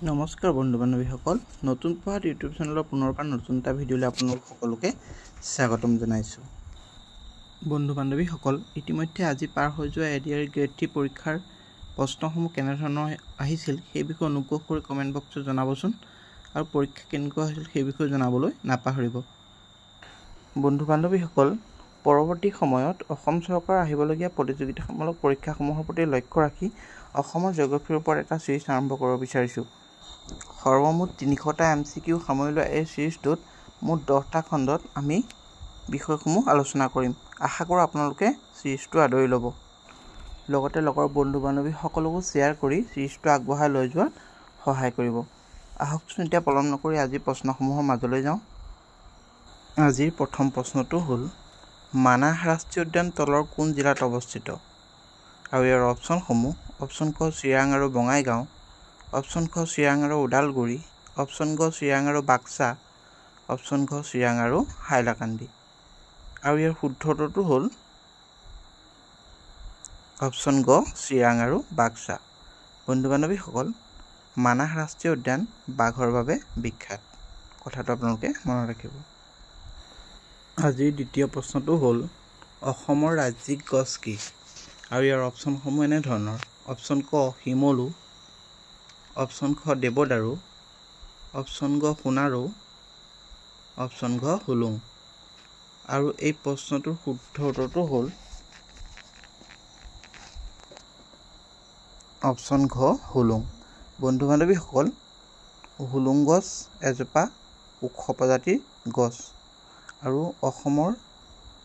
নমস্কাৰ বন্ধু বান্ধৱীসকল, নতুন পঢ়াত ইউটিউব চেনেলৰ পুনৰবাৰ নতুন এটা ভিডিঅ'লৈ আপোনালোক সকলোকে স্বাগতম জনাইছোঁ। বন্ধু বান্ধৱীসকল, ইতিমধ্যে আজি পাৰ হৈ যোৱা এডিআৰ গ্ৰেড 3 পৰীক্ষাৰ প্ৰশ্নসমূহ কেনেধৰণৰ আহিছিল সেই বিষয়ে অনুগ্ৰহ কৰি কমেণ্ট বক্সত জনাবচোন আৰু পৰীক্ষা কেনেকুৱা হৈছিল সেই বিষয়ে জনাবলৈ নাপাহৰিব। বন্ধু বান্ধৱীসকল, পৰৱৰ্তী সময়ত অসম চৰকাৰৰ আহিবলগীয়া প্ৰতিযোগিতামূলক পৰীক্ষাসমূহৰ প্ৰতি লক্ষ্য ৰাখি অসমৰ জিঅ'গ্ৰাফীৰ ওপৰত এটা চিৰিজ আৰম্ভ কৰিব বিচাৰিছোঁ। সৰ্বমুঠ 300টা MCQ সামৰি লোৱা এই চিৰিজটোত মুঠ 10টা খণ্ডত আমি বিষয়সমূহ আলোচনা কৰিম। আশা কৰোঁ আপোনালোকে চিৰিজটো আদৰি ল'ব। লগতে লগৰ বন্ধু বান্ধৱীসকলকো শ্বেয়াৰ কৰি চিৰিজটো আগবঢ়াই লৈ যোৱাত সহায় কৰিব। আহকচোন এতিয়া পলম নকৰি আজি প্ৰশ্নসমূহৰ মাজলৈ যাওঁ। আজিৰ প্ৰথম প্ৰশ্নটো হ'ল, মানাহ ৰাষ্ট্ৰীয় উদ্যান তলৰ কোন জিলাত অৱস্থিত? আৰু ইয়াৰ অপশ্যনসমূহ: অপশ্যন ক চিৰাং আৰু বঙাইগাঁও, অপশ্যন খ চিৰাং আৰু ওদালগুৰি, অপশ্যন গ চিৰাং আৰু বাক্সা, অপশ্যন ঘ চিৰাং আৰু হাইলাকান্দি। আৰু ইয়াৰ শুদ্ধ উত্তৰটো হ'ল অপশ্যন গ চিৰাং আৰু বাক্সা। বন্ধু বান্ধৱীসকল, মানাহ ৰাষ্ট্ৰীয় উদ্যান বাঘৰ বাবে বিখ্যাত। কথাটো আপোনালোকে মনত ৰাখিব। আজিৰ দ্বিতীয় প্ৰশ্নটো হ'ল, অসমৰ ৰাজ্যিক গছ কি? আৰু ইয়াৰ অপশ্যনসমূহ এনেধৰণৰ: অপশ্যন ক শিমলু, অপশ্যন খ দেৱদাৰু, অপশ্যন গ সোণাৰু, অপশ্যন ঘ হুলুং। আৰু এই প্ৰশ্নটোৰ শুদ্ধ উত্তৰটো হ'ল অপশ্যন ঘ হুলুং। বন্ধু বান্ধৱীসকল, হুলুং গছ এজোপা ওখ প্ৰজাতিৰ গছ আৰু অসমৰ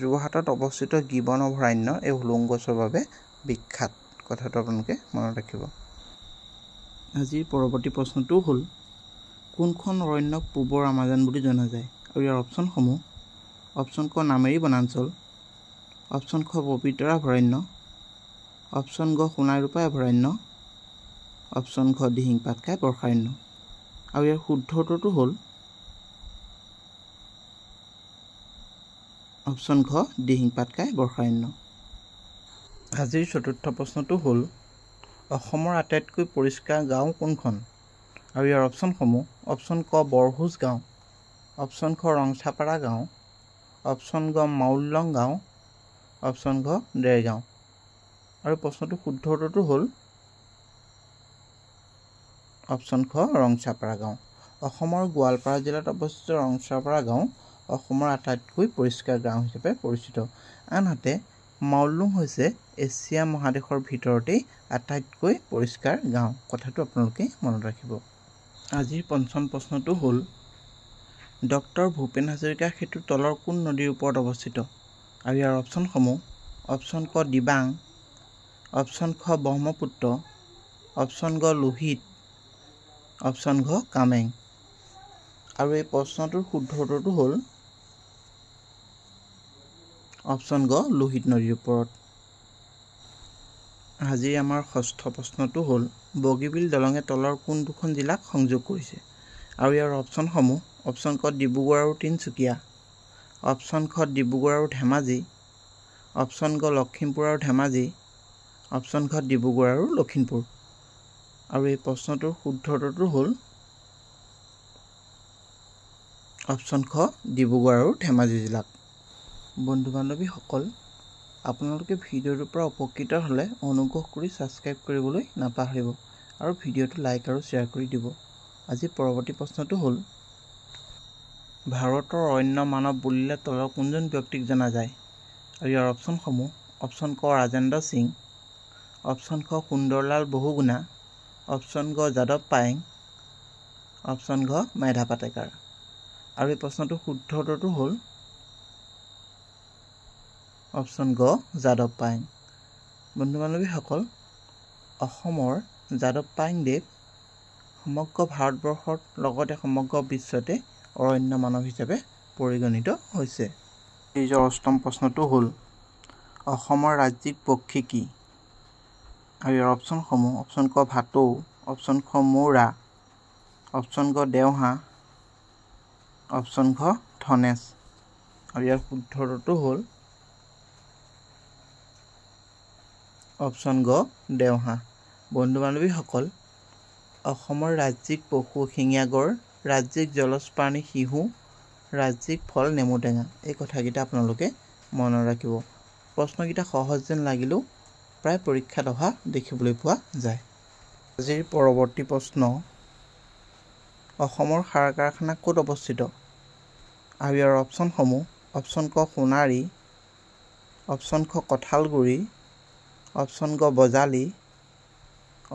যোৰহাটত অৱস্থিত গিবন অভয়াৰণ্য এই হুলুং গছৰ বাবে বিখ্যাত। কথাটো আপোনালোকে মনত ৰাখিব। আজিৰ পৰৱৰ্তী প্ৰশ্নটো হ'ল, কোনখন অৰণ্যক পূবৰ আমাজন বুলি জনা যায়? আৰু ইয়াৰ অপশ্যনসমূহ: অপশ্যন ক নামেৰি বনাঞ্চল, অপশ্যন খ পবিতৰা অভয়াৰণ্য, অপশ্যন গ সোণাই-ৰূপাই অভয়াৰণ্য, অপশ্যন ঘ দিহিং পাটকাই বৰ্ষাৰণ্য। আৰু ইয়াৰ শুদ্ধ উত্তৰটো হ'ল অপশ্যন ঘ দিহিং পাটকাই বৰ্ষাৰণ্য। আজিৰ চতুৰ্থ প্ৰশ্নটো হ'ল, অসমৰ আটাইতকৈ পৰিষ্কাৰ গাঁও কোনখন? আৰু ইয়াৰ অপশ্যনসমূহ: অপশ্যন ক বৰভোজ গাঁও, অপশ্যন খ ৰংছাপাৰা গাঁও, অপশ্যন গ মাউললং গাঁও, অপশ্যন ঘ দেৰগাঁও। আৰু প্ৰশ্নটোৰ শুদ্ধ উত্তৰটো হ'ল অপশ্যন খ ৰংছাপাৰা গাঁও। অসমৰ গোৱালপাৰা জিলাত অৱস্থিত ৰংছাপাৰা গাঁও অসমৰ আটাইতকৈ পৰিষ্কাৰ গাঁও হিচাপে পৰিচিত। আনহাতে মাউললুং হৈছে এছিয়া মহাদেশৰ ভিতৰতেই আটাইতকৈ পৰিষ্কাৰ গাঁও। কথাটো আপোনালোকে মনত ৰাখিব। আজিৰ পঞ্চম প্ৰশ্নটো হ'ল, ডক্টৰ ভূপেন হাজৰিকা সেতু তলৰ কোন নদীৰ ওপৰত অৱস্থিত? আৰু ইয়াৰ অপশ্যনসমূহ: অপশ্যন ক দিবাং, অপশ্যন খ ব্ৰহ্মপুত্ৰ, অপশ্যন গ লোহিত, অপশ্যন ঘ কামেং। আৰু এই প্ৰশ্নটোৰ শুদ্ধ উত্তৰটো হ'ল অপশ্যন গ লোহিত নদীৰ ওপৰত। আজিৰ আমাৰ ষষ্ঠ প্ৰশ্নটো হ'ল, বগীবিল দলঙে তলৰ কোন দুখন জিলাক সংযোগ কৰিছে? আৰু ইয়াৰ অপশ্যনসমূহ: অপশ্যন ক ডিব্ৰুগড় আৰু তিনিচুকীয়া, অপশ্যন খ ডিব্ৰুগড় আৰু ধেমাজি, অপশ্যন গ লখিমপুৰ আৰু ধেমাজি, অপশ্যন ঘ ডিব্ৰুগড় আৰু লখিমপুৰ। আৰু এই প্ৰশ্নটোৰ শুদ্ধ উত্তৰটো হ'ল অপশ্যন খ ডিব্ৰুগড় আৰু ধেমাজি জিলাক। বন্ধু বান্ধৱীসকল, আপোনালোকে ভিডিঅ'টোৰ পৰা উপকৃত হ'লে অনুগ্ৰহ কৰি ছাবস্ক্ৰাইব কৰিবলৈ নাপাহৰিব আৰু ভিডিঅ'টো লাইক আৰু শ্বেয়াৰ কৰি দিব। আজি পৰৱৰ্তী প্ৰশ্নটো হ'ল, ভাৰতৰ অৰণ্য মানৱ বুলিলে তলৰ কোনজন ব্যক্তিক জনা যায়? আৰু ইয়াৰ অপশ্যনসমূহ: অপশ্যন ক ৰাজেন্দ্ৰ সিং, অপশ্যন খ সুন্দৰলাল বহুগুণা, অপশ্যন গ যাদৱ পায়েং, অপশ্যন ঘ মেধা পাটেকাৰ। আৰু এই প্ৰশ্নটোৰ শুদ্ধ উত্তৰটো হ'ল অপশ্যন গ যাদৱ পায়েং। বন্ধু বান্ধৱীসকল, অসমৰ যাদৱ পায়েংদেৱ সমগ্ৰ ভাৰতবৰ্ষৰ লগতে সমগ্ৰ বিশ্বতে অৰণ্য মানৱ হিচাপে পৰিগণিত হৈছে। নিজৰ অষ্টম প্ৰশ্নটো হ'ল, অসমৰ ৰাজ্যিক পক্ষী কি? আৰু ইয়াৰ অপশ্যনসমূহ: অপশ্যন ক ভাটৌ, অপশ্যন খ মৌৰা, অপশ্যন গ দেওহাঁহ, অপশ্যন ঘ ধনেশ। আৰু ইয়াৰ শুদ্ধ উত্তৰটো হ'ল অপশ্যন গ দেওহাঁহ। বন্ধু বান্ধৱীসকল, অসমৰ ৰাজ্যিক পশু এশিঙীয়া গড়, ৰাজ্যিক জলজ প্ৰাণী শিহু, ৰাজ্যিক ফল নেমু টেঙা। এই কথাকেইটা আপোনালোকে মনত ৰাখিব। প্ৰশ্নকেইটা সহজ যেন লাগিলেও প্ৰায় পৰীক্ষাত অহা দেখিবলৈ পোৱা যায়। আজিৰ পৰৱৰ্তী প্ৰশ্ন, অসমৰ সাৰ কাৰখানা ক'ত অৱস্থিত? আৰু ইয়াৰ অপশ্যনসমূহ: অপশ্যন ক সোণাৰী, অপশ্যন খ কঁঠালগুৰি, অপশ্যন গ বজালি,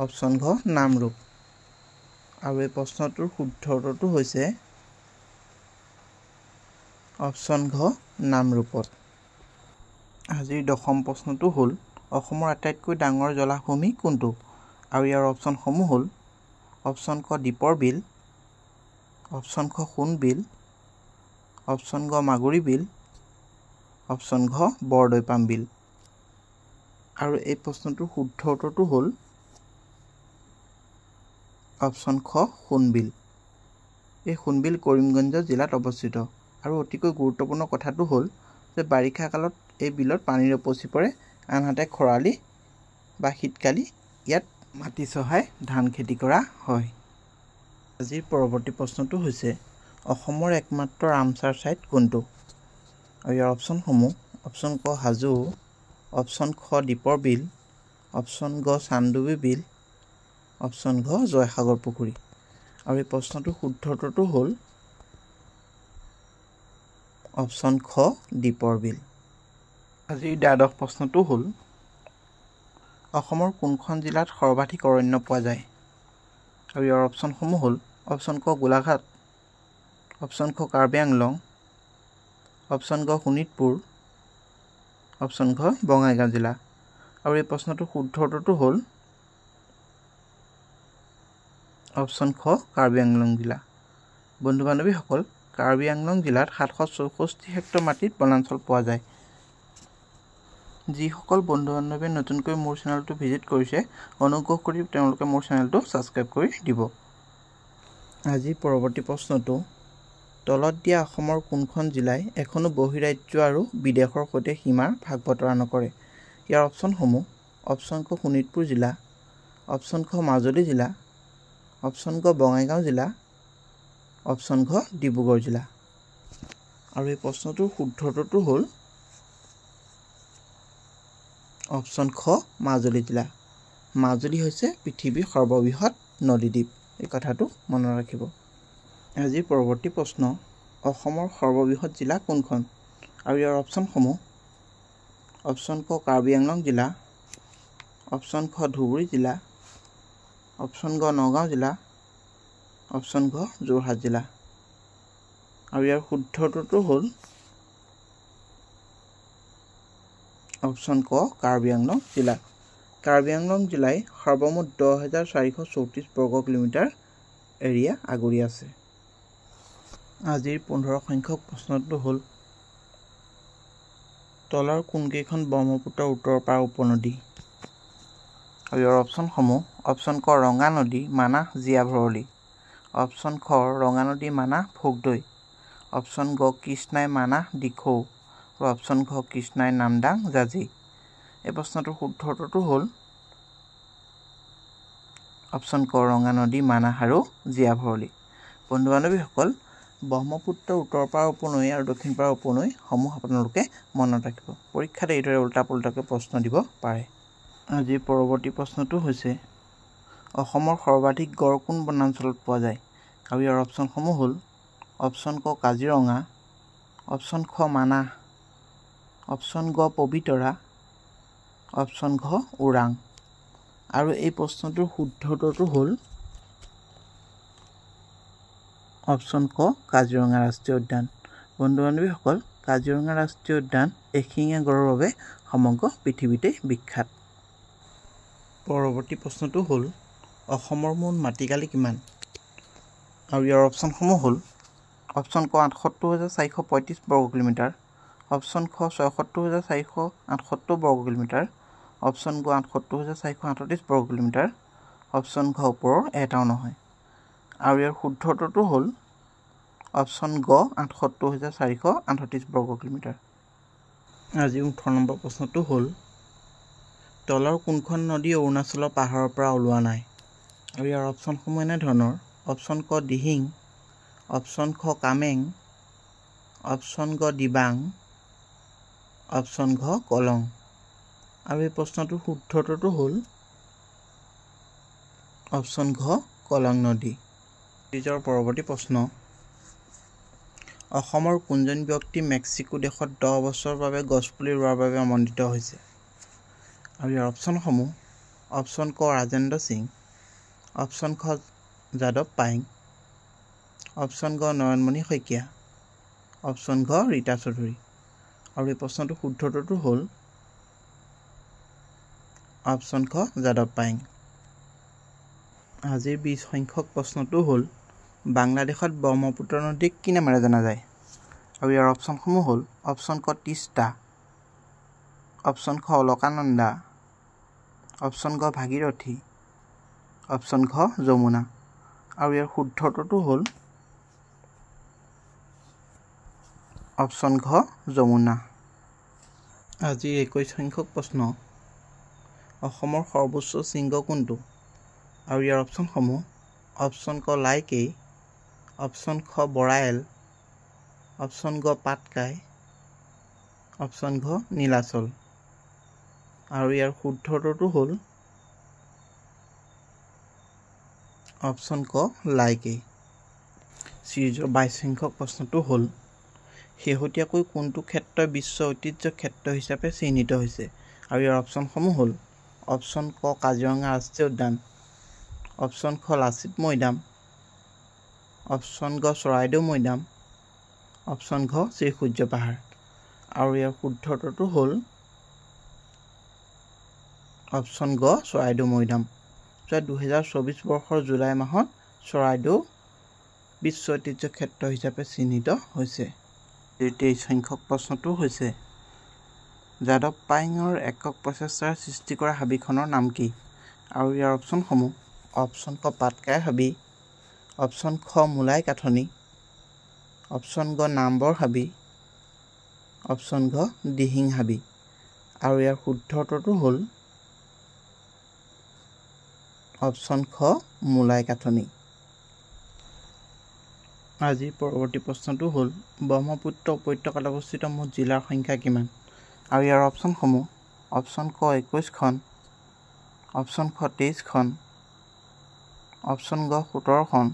অপশ্যন ঘ নামৰূপ। আৰু এই প্ৰশ্নটোৰ শুদ্ধ উত্তৰটো হৈছে অপশ্যন ঘ নামৰূপত। আজিৰ 10ম প্ৰশ্নটো হ'ল, অসমৰ আটাইতকৈ ডাঙৰ জলাভূমি কোনটো? আৰু ইয়াৰ অপশ্যনসমূহ হ'ল: অপশ্যন ক দীপৰ বিল, অপশ্যন খ সোণবিল, অপশ্যন গ মাগুৰী বিল, অপশ্যন ঘ বৰদৈপাম বিল। আৰু এই প্ৰশ্নটোৰ শুদ্ধ উত্তৰটো হ'ল অপশ্যন খ সোণবিল। এই সোণবিল কৰিমগঞ্জ জিলাত অৱস্থিত। আৰু অতিকৈ গুৰুত্বপূৰ্ণ কথাটো হ'ল যে বাৰিষা কালত এই বিলত পানীৰ উপচি পৰে, আনহাতে খৰালি বা শীতকালি ইয়াত মাটি চহাই ধান খেতি কৰা হয়। আজিৰ পৰৱৰ্তী প্ৰশ্নটো হৈছে, অসমৰ একমাত্ৰ ৰামচাৰ ছাইট কোনটো? আৰু ইয়াৰ অপশ্যনসমূহ: অপশ্যন ক হাজো, অপশ্যন খ দীপৰ বিল, অপশ্যন গ চান্দুবি বিল, অপশ্যন ঘ জয়সাগৰ পুখুৰী। আৰু এই প্ৰশ্নটোৰ শুদ্ধ উত্তৰটো হ'ল অপশ্যন খ দীপৰ বিল। আজিৰ 12ম প্ৰশ্নটো হ'ল, অসমৰ কোনখন জিলাত সৰ্বাধিক অৰণ্য পোৱা যায়? আৰু ইয়াৰ অপশ্যনসমূহ হ'ল: অপশ্যন ক গোলাঘাট, অপশ্যন খ কাৰ্বি আংলং, অপশ্যন গ শোণিতপুৰ, অপশ্যন ঘ বঙাইগাঁও জিলা। আৰু এই প্ৰশ্নটোৰ শুদ্ধ উত্তৰটো হ'ল অপশ্যন খ কাৰ্বি আংলং জিলা। বন্ধু বান্ধৱীসকল, কাৰ্বি আংলং জিলাত 764 হেক্টৰ মাটিত বনাঞ্চল পোৱা যায়। যিসকল বন্ধু বান্ধৱীয়ে নতুনকৈ মোৰ চেনেলটো ভিজিট কৰিছে, অনুগ্ৰহ কৰি তেওঁলোকে মোৰ চেনেলটো ছাবস্ক্ৰাইব কৰি দিব। আজি পৰৱৰ্তী প্ৰশ্নটো, তলত দিয়া অসমৰ কোনখন জিলাই এখনো বহিৰাজ্য আৰু বিদেশৰ সৈতে সীমাৰ ভাগ বতৰা নকৰে? ইয়াৰ অপশ্যনসমূহ: অপশ্যন ক শোণিতপুৰ জিলা, অপশ্যন খ মাজুলী জিলা, অপশ্যন গ বঙাইগাঁও জিলা, অপশ্যন ঘ ডিব্ৰুগড় জিলা। আৰু এই প্ৰশ্নটোৰ শুদ্ধ উত্তৰটো হ'ল অপশ্যন খ মাজুলী জিলা। মাজুলী হৈছে পৃথিৱীৰ সৰ্ববৃহৎ নদীদ্বীপ। এই কথাটো মনত ৰাখিব। আজিৰ পৰৱৰ্তী প্ৰশ্ন, অসমৰ সৰ্ববৃহৎ জিলা কোনখন? আৰু ইয়াৰ অপশ্যনসমূহ: অপশ্যন ক কাৰ্বি আংলং জিলা, অপশ্যন খ ধুবুৰী জিলা, অপশ্যন গ নগাঁও জিলা, অপশ্যন ঘ যোৰহাট জিলা। আৰু ইয়াৰ শুদ্ধ উত্তৰটো হ'ল অপশ্যন ক কাৰ্বি আংলং জিলা। কাৰ্বি আংলং জিলাই সৰ্বমুঠ 10,434 বৰ্গ কিলোমিটাৰ এৰিয়া আগুৰি আছে। আজিৰ 15 সংখ্যক প্ৰশ্নটো হ'ল, তলৰ কোনকেইখন ব্ৰহ্মপুত্ৰৰ উত্তৰ পাৰ উপনদী? আৰু ইয়াৰ অপশ্যনসমূহ: অপশ্যন ক ৰঙা নদী মানাহ জীয়াভৰলী, অপশ্যন খ ৰঙা নদী মানাহ ভোগদৈ, অপশ্যন গ কৃষ্ণাই মানাহ দিখৌ, আৰু অপশ্যন ঘ কৃষ্ণাই নামদাং জাজি। এই প্ৰশ্নটোৰ শুদ্ধ উত্তৰটো হ'ল অপশ্যন ক ৰঙা নদী মানাহ আৰু জীয়াভৰলী। বন্ধু বান্ধৱীসকল, ব্ৰহ্মপুত্ৰৰ উত্তৰ পাৰ উপনৈ আৰু দক্ষিণ পাৰ উপনৈসমূহ আপোনালোকে মনত ৰাখিব। পৰীক্ষাত এইদৰে উল্টা পুল্টাকৈ প্ৰশ্ন দিব পাৰে। আজিৰ পৰৱৰ্তী প্ৰশ্নটো হৈছে, অসমৰ সৰ্বাধিক গড় কোন বনাঞ্চলত পোৱা যায়? আৰু ইয়াৰ অপশ্যনসমূহ হ'ল: অপশ্যন ক কাজিৰঙা, অপশ্যন খ মানাহ, অপশ্যন গ পবিতৰা, অপশ্যন ঘ ওৰাং। আৰু এই প্ৰশ্নটোৰ শুদ্ধ উত্তৰটো হ'ল অপশ্যন ক কাজিৰঙা ৰাষ্ট্ৰীয় উদ্যান। বন্ধু বান্ধৱীসকল, কাজিৰঙা ৰাষ্ট্ৰীয় উদ্যান এশিঙীয়া গড়ৰ বাবে সমগ্ৰ পৃথিৱীতেই বিখ্যাত। পৰৱৰ্তী প্ৰশ্নটো হ'ল, অসমৰ মুঠ মাটিকালি কিমান? আৰু ইয়াৰ অপশ্যনসমূহ হ'ল: অপশ্যন ক ৭৮,৪৩৫ বৰ্গ কিলোমিটাৰ, অপশ্যন খ ৭৬,৪৭৮ বৰ্গ কিলোমিটাৰ, অপশ্যন গ ৭৮,৪৩৮ বৰ্গ কিলোমিটাৰ, অপশ্যন ঘ ওপৰৰ এটাও নহয়। আৰু ইয়াৰ শুদ্ধ উত্তৰটো হ'ল অপশ্যন গ ৭৮,৪৩৮ বৰ্গ কিলোমিটাৰ। আজি 18 নম্বৰ প্ৰশ্নটো হ'ল, তলৰ কোনখন নদী অৰুণাচলৰ পাহাৰৰ পৰা ওলোৱা নাই? আৰু ইয়াৰ অপশ্যনসমূহ এনেধৰণৰ: অপশ্যন ক দিহিং, অপশ্যন খ কামেং, অপশ্যন গ দিবাং, অপশ্যন ঘ কলং। আৰু এই প্ৰশ্নটোৰ শুদ্ধটোতো হ'ল অপশ্যন ঘ কলং নদী। নিজৰ পৰৱৰ্তী প্ৰশ্ন: অসমৰ কোনজন ব্যক্তি মেক্সিকো দেশত 10 বছৰৰ বাবে গছপুলি ৰোৱাৰ বাবে আমন্ত্ৰিত হৈছে? আৰু ইয়াৰ অপশ্যনসমূহ: অপশ্যন ক ৰাজেন্দ্ৰ সিং, অপশ্যন খ যাদৱ পায়েং, অপশ্যন গ নয়নমণি শইকীয়া, অপশ্যন ঘ ৰীতা চৌধুৰী। আৰু এই প্ৰশ্নটোৰ শুদ্ধটোতো হ'ল অপশ্যন খ যাদৱ পায়েং। আজিৰ 20 সংখ্যক প্ৰশ্নটো হ'ল: বাংলাদেশত ব্ৰহ্মপুত্ৰ নদীক কি নামেৰে জনা যায়? আৰু ইয়াৰ অপশ্যনসমূহ হ'ল: অপশ্যন ক তিষ্টা, অপশ্যন খ অলকানন্দা, অপশ্যন গ ভাগীৰথী, অপশ্যন ঘ যমুনা। আৰু ইয়াৰ শুদ্ধটোতো হ'ল অপশ্যন ঘ যমুনা। আজিৰ 21 সংখ্যক প্ৰশ্ন: অসমৰ সৰ্বোচ্চ শৃংগ কোনটো? আৰু ইয়াৰ অপশ্যনসমূহ: অপশ্যন ক লাইকেই, অপশ্যন খ বৰাইল, অপশ্যন গ পাটকাই, অপশ্যন ঘ নীলাচল। আৰু ইয়াৰ শুদ্ধটোতো হ'ল অপশ্যন ক লাইকেই। চিৰিজৰ 22 সংখ্যক প্ৰশ্নটো হ'ল: শেহতীয়াকৈ কোনটো ক্ষেত্ৰই বিশ্ব ঐতিহ্য ক্ষেত্ৰ হিচাপে চিহ্নিত হৈছে? আৰু ইয়াৰ অপশ্যনসমূহ হ'ল: অপশ্যন ক কাজিৰঙা ৰাষ্ট্ৰীয় উদ্যান, অপশ্যন খ লাচিত মৈদাম, অপশ্যন গ চৰাইদেউ মৈদাম, অপশ্যন ঘ শ্ৰীসূৰ্য পাহাৰ। আৰু ইয়াৰ শুদ্ধটোতো হ'ল অপশ্যন গ চৰাইদেউ মৈদাম। 2024 বৰ্ষৰ জুলাই মাহত চৰাইদেউ বিশ্ব ঐতিহ্য ক্ষেত্ৰ হিচাপে চিহ্নিত হৈছে। 23 সংখ্যক প্ৰশ্নটো হৈছে: যাদৱ পায়েঙৰ একক প্ৰচেষ্টাৰে সৃষ্টি কৰা হাবিখনৰ নাম কি? আৰু ইয়াৰ অপশ্যনসমূহ: অপশ্যন ক পাটকাই হাবি, অপশ্যন খ মূলাই কাঠনি, অপশ্যন গ নামবৰ হাবি, অপশ্যন ঘ দিহিং হাবি। আৰু ইয়াৰ শুদ্ধটোতো হ'ল অপশ্যন খ মূলাই কাঠনি। আজিৰ পৰৱৰ্তী প্ৰশ্নটো হ'ল: ব্ৰহ্মপুত্ৰ উপত্যকাত অৱস্থিত মুঠ জিলাৰ সংখ্যা কিমান? আৰু ইয়াৰ অপশ্যনসমূহ: অপশ্যন ক 21খন, অপশ্যন খ 23খন, অপশ্যন গ 17খন,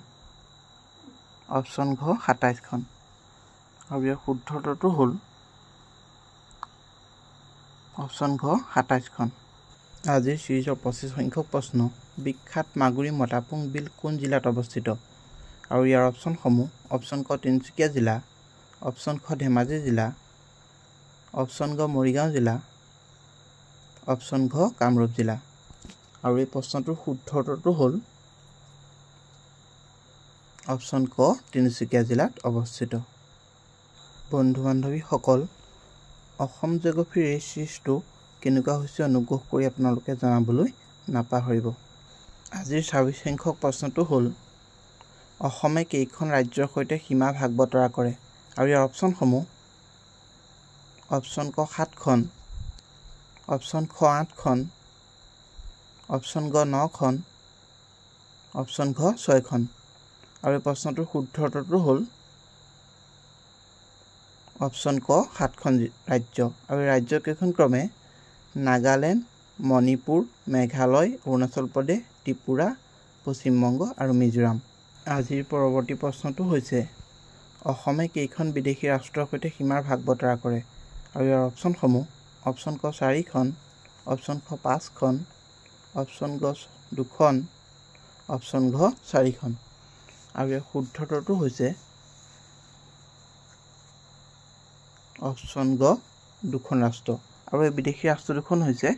অপশ্যন ঘ 27খন। আৰু ইয়াৰ শুদ্ধটোতো হ'ল অপশ্যন ঘ 27খন। আজিৰ চিৰিজৰ 25 সংখ্যক প্ৰশ্ন: বিখ্যাত মাগুৰী মতাপুং বিল কোন জিলাত অৱস্থিত? আৰু ইয়াৰ অপশ্যনসমূহ: অপশ্যন ক তিনিচুকীয়া জিলা, অপশ্যন খ ধেমাজি জিলা, অপশ্যন গ মৰিগাঁও জিলা, অপশ্যন ঘ কামৰূপ জিলা। আৰু এই প্ৰশ্নটোৰ শুদ্ধটোতো হ'ল অপশ্যন ক তিনিচুকীয়া জিলাত অৱস্থিত। বন্ধু বান্ধৱীসকল, অসম জিঅ'গ্ৰাফীৰ এই চিৰিজটো কেনেকুৱা হৈছে অনুগ্ৰহ কৰি আপোনালোকে জনাবলৈ নাপাহৰিব। আজিৰ 26 সংখ্যক প্ৰশ্নটো হ'ল: অসমে কেইখন ৰাজ্যৰ সৈতে সীমা ভাগ বতৰা কৰে? আৰু ইয়াৰ অপশ্যনসমূহ: অপশ্যন ক 7খন, অপশ্যন খ 8খন, অপশ্যন গ 9খন, অপশ্যন ঘ 6খন। আৰু এই প্ৰশ্নটোৰ শুদ্ধটোতো হ'ল অপশ্যন ক 7খন ৰাজ্য। আৰু এই ৰাজ্যকেইখন ক্ৰমে নাগালেণ্ড, মণিপুৰ, মেঘালয়, অৰুণাচল প্ৰদেশ, ত্ৰিপুৰা, পশ্চিমবংগ আৰু মিজোৰাম। আজিৰ পৰৱৰ্তী প্ৰশ্নটো হৈছে: অসমে কেইখন বিদেশী ৰাষ্ট্ৰৰ সৈতে সীমাৰ ভাগ বতৰা কৰে? আৰু ইয়াৰ অপশ্যনসমূহ: অপশ্যন ক 4খন, অপশ্যন খ 5খন, অপশ্যন গ 2খন, অপশ্যন ঘ 4খন। আৰু ইয়াৰ শুদ্ধটোতো হৈছে অপশ্যন গ 2খন ৰাষ্ট্ৰ। আৰু এই বিদেশী ৰাষ্ট্ৰ দুখন হৈছে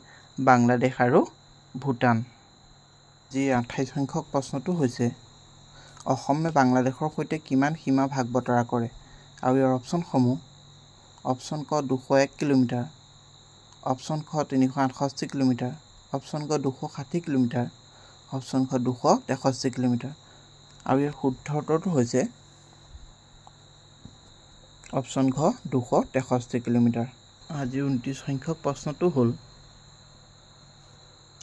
বাংলাদেশ আৰু ভূটান। যি 28 সংখ্যক প্ৰশ্নটো হৈছে: অসমে বাংলাদেশৰ সৈতে কিমান সীমা ভাগ বতৰা কৰে? আৰু ইয়াৰ অপশ্যনসমূহ: অপশ্যন ক 201 কিলোমিটাৰ, অপশ্যন খ 368 কিলোমিটাৰ, অপশ্যন গ 260 কিলোমিটাৰ, অপশ্যন খ 263 কিলোমিটাৰ। আৰু ইয়াৰ শুদ্ধটোতো হৈছে অপশ্যন ঘ 263 কিলোমিটাৰ। আজিৰ 29 সংখ্যক প্ৰশ্নটো হ'ল: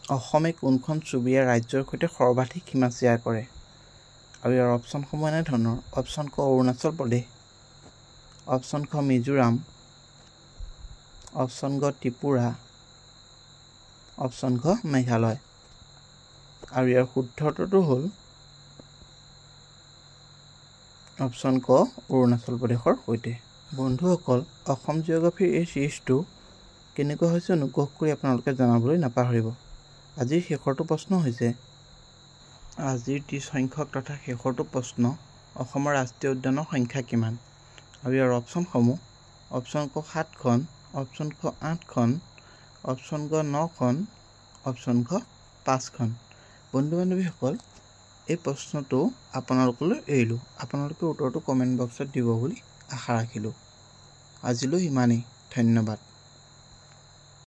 অসমে কোনখন চুবুৰীয়া ৰাজ্যৰ সৈতে সৰ্বাধিক সীমা শ্বেয়াৰ কৰে? আৰু ইয়াৰ অপশ্যনসমূহ এনেধৰণৰ: অপশ্যন ক অৰুণাচল প্ৰদেশ, অপশ্যন খ মিজোৰাম, অপশ্যন গ ত্ৰিপুৰা, অপশ্যন ঘ মেঘালয়। আৰু ইয়াৰ শুদ্ধ উত্তৰটো হ'ল অপশ্যন ক অৰুণাচল প্ৰদেশৰ সৈতে। বন্ধুসকল, অসম জিঅ'গ্ৰাফীৰ এই চিৰিজটো কেনেকুৱা হৈছে অনুগ্ৰহ কৰি আপোনালোকে জনাবলৈ নাপাহৰিব। আজিৰ শেষৰটো প্ৰশ্ন হৈছে, আজিৰ 30 সংখ্যক তথা শেষৰটো প্ৰশ্ন, অসমৰ ৰাষ্ট্ৰীয় উদ্যানৰ সংখ্যা কিমান? আৰু ইয়াৰ অপশ্যনসমূহ: অপশ্যন ক 7খন, অপশ্যন খ 8খন, অপশ্যন গ 9খন, অপশ্যন ঘ 5খন। বন্ধু বান্ধৱীসকল, এই প্ৰশ্নটো আপোনালোকলৈ এৰিলোঁ। আপোনালোকে উত্তৰটো কমেণ্ট বক্সত দিব বুলি আশা ৰাখিলোঁ। আজিলৈ ইমানেই। ধন্যবাদ।